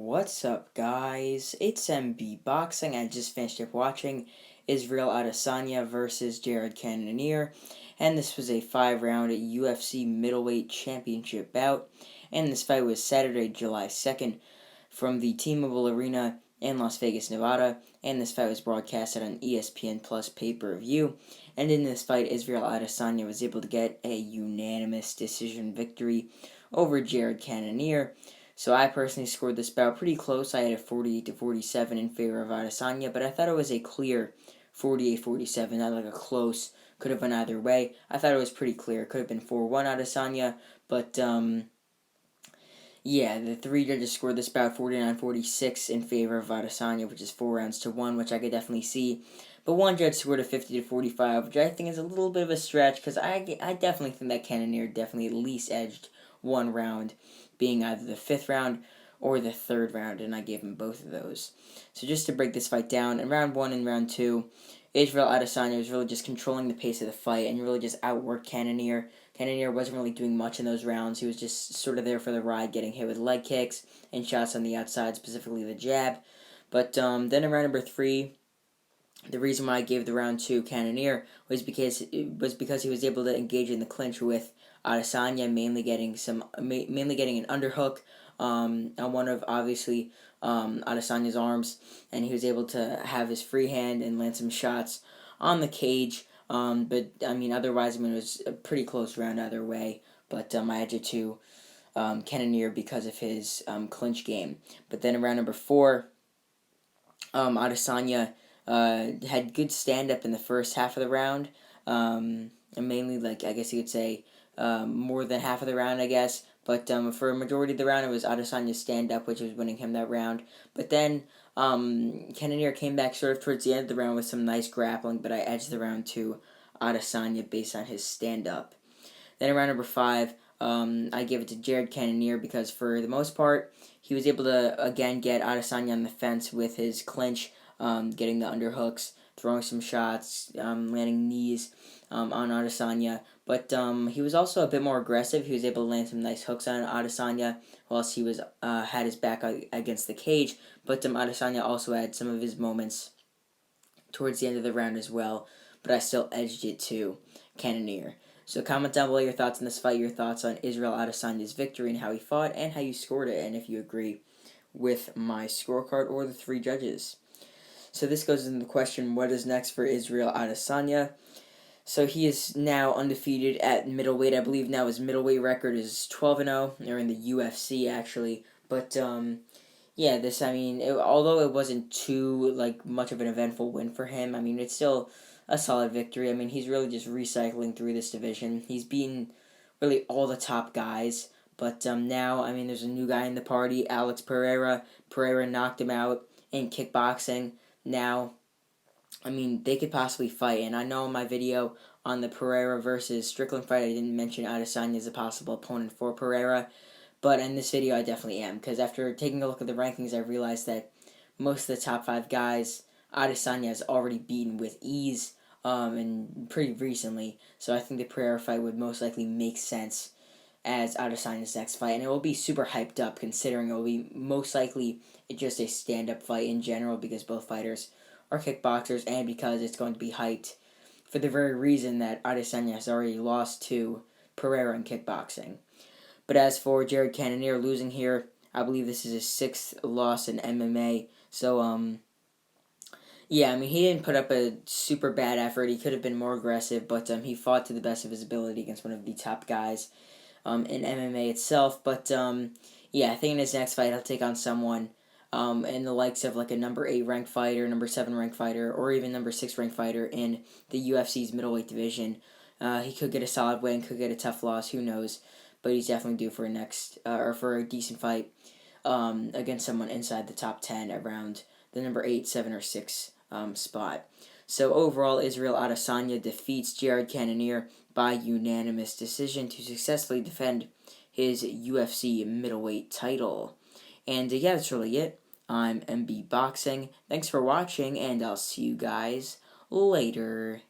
What's up, guys? It's MB Boxing. I just finished up watching Israel Adesanya versus Jared Cannonier, and this was a 5-round UFC middleweight championship bout. And this fight was Saturday, July 2nd, from the T-Mobile Arena in Las Vegas, Nevada. And this fight was broadcasted on ESPN Plus pay-per-view. And in this fight, Israel Adesanya was able to get a unanimous decision victory over Jared Cannonier. So I personally scored this bout pretty close. I had a 48-47 in favor of Adesanya, but I thought it was a clear 48-47, not like a close, could have went either way. I thought it was pretty clear. It could have been 4-1 Adesanya, but yeah, the three judges scored this bout 49-46 in favor of Adesanya, which is 4 rounds to 1, which I could definitely see. But one judge scored a 50-45, which I think is a little bit of a stretch, because I definitely think that Cannonier definitely at least edged one round, being either the 5th round or the 3rd round, and I gave him both of those. So just to break this fight down, in round 1 and round 2, Israel Adesanya was really just controlling the pace of the fight and really just outworked Cannonier. Cannonier wasn't really doing much in those rounds. He was just sort of there for the ride, getting hit with leg kicks and shots on the outside, specifically the jab. But then in round number 3, the reason why I gave the round to Cannonier was because he was able to engage in the clinch with Adesanya, mainly getting an underhook on one of obviously Adesanya's arms, and he was able to have his free hand and land some shots on the cage. But I mean, otherwise, it was a pretty close round either way. But I had to Cannonier because of his clinch game. But then in round number 4, Adesanya had good stand-up in the first half of the round, and mainly, like, I guess you could say, more than half of the round, I guess. But for a majority of the round, it was Adesanya's stand-up, which was winning him that round. But then Cannonier came back sort of towards the end of the round with some nice grappling, but I edged the round to Adesanya based on his stand-up. Then in round number 5, I gave it to Jared Cannonier because for the most part, he was able to, again, get Adesanya on the fence with his clinch, getting the underhooks, throwing some shots, landing knees on Adesanya. But he was also a bit more aggressive. He was able to land some nice hooks on Adesanya whilst he was had his back against the cage. But Adesanya also had some of his moments towards the end of the round as well. But I still edged it to Cannonier. So comment down below your thoughts on this fight, your thoughts on Israel Adesanya's victory and how he fought, and how you scored it, and if you agree with my scorecard or the 3 judges. So this goes into the question, what is next for Israel Adesanya? So he is now undefeated at middleweight. I believe now his middleweight record is 12-0, or in the UFC actually. But yeah, this, I mean, although it wasn't too much of an eventful win for him, I mean, it's still a solid victory. I mean, he's really just recycling through this division. He's beaten really all the top guys. But now, I mean, there's a new guy in the party, Alex Pereira. Pereira knocked him out in kickboxing. Now, I mean, they could possibly fight. And I know in my video on the Pereira versus Strickland fight, I didn't mention Adesanya as a possible opponent for Pereira. But in this video, I definitely am. Because after taking a look at the rankings, I realized that most of the top 5 guys, Adesanya has already beaten with ease, and pretty recently. So I think the Pereira fight would most likely make sense as Adesanya's next fight. And it will be super hyped up, considering it will be most likely just a stand-up fight in general, because both fighters are kickboxers, and because it's going to be hyped for the very reason that Adesanya has already lost to Pereira in kickboxing. But as for Jared Cannonier losing here, I believe this is his 6th loss in MMA. So, yeah, I mean, he didn't put up a super bad effort. He could have been more aggressive, but he fought to the best of his ability against one of the top guys in MMA itself. But, yeah, I think in his next fight, he'll take on someone in the likes of like a number 8 ranked fighter, number 7 ranked fighter, or even number 6 ranked fighter in the UFC's middleweight division. He could get a solid win, could get a tough loss, who knows. But he's definitely due for a decent fight against someone inside the top 10 around the number 8, 7, or 6 spot. So overall, Israel Adesanya defeats Jared Cannonier by unanimous decision to successfully defend his UFC middleweight title. And yeah, that's really it. I'm MB Boxing. Thanks for watching, and I'll see you guys later.